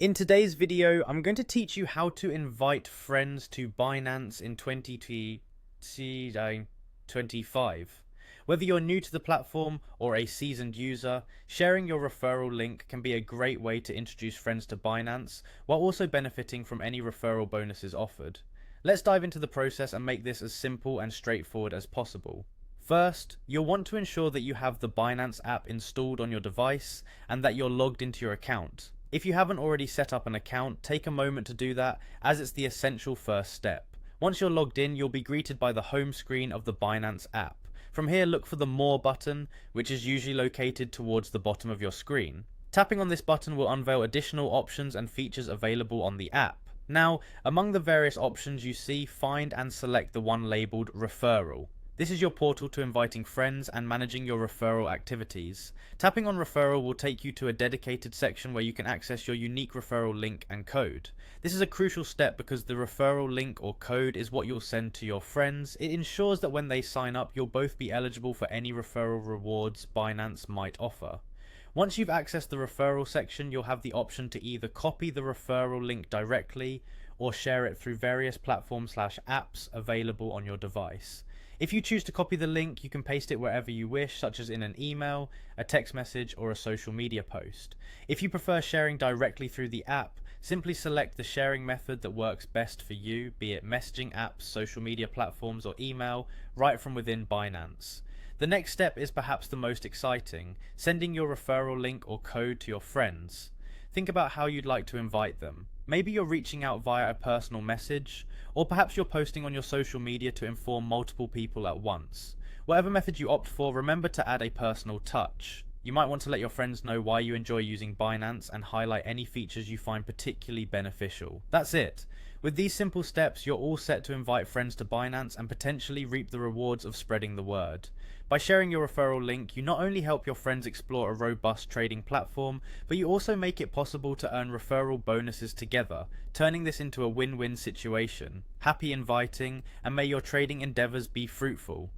In today's video, I'm going to teach you how to invite friends to Binance in 2025. Whether you're new to the platform or a seasoned user, sharing your referral link can be a great way to introduce friends to Binance while also benefiting from any referral bonuses offered. Let's dive into the process and make this as simple and straightforward as possible. First, you'll want to ensure that you have the Binance app installed on your device and that you're logged into your account. If you haven't already set up an account, take a moment to do that, as it's the essential first step. Once you're logged in, you'll be greeted by the home screen of the Binance app. From here, look for the More button, which is usually located towards the bottom of your screen. Tapping on this button will unveil additional options and features available on the app. Now, among the various options you see, find and select the one labeled Referral. This is your portal to inviting friends and managing your referral activities. Tapping on referral will take you to a dedicated section where you can access your unique referral link and code. This is a crucial step because the referral link or code is what you'll send to your friends. It ensures that when they sign up, you'll both be eligible for any referral rewards Binance might offer. Once you've accessed the referral section, you'll have the option to either copy the referral link directly or share it through various platforms/apps available on your device. If you choose to copy the link, you can paste it wherever you wish, such as in an email, a text message, or a social media post. If you prefer sharing directly through the app, simply select the sharing method that works best for you, be it messaging apps, social media platforms, or email, right from within Binance. The next step is perhaps the most exciting, sending your referral link or code to your friends. Think about how you'd like to invite them. Maybe you're reaching out via a personal message, or perhaps you're posting on your social media to inform multiple people at once. Whatever method you opt for, remember to add a personal touch. You might want to let your friends know why you enjoy using Binance and highlight any features you find particularly beneficial. That's it. With these simple steps, you're all set to invite friends to Binance and potentially reap the rewards of spreading the word. By sharing your referral link, you not only help your friends explore a robust trading platform, but you also make it possible to earn referral bonuses together, turning this into a win-win situation. Happy inviting, and may your trading endeavors be fruitful.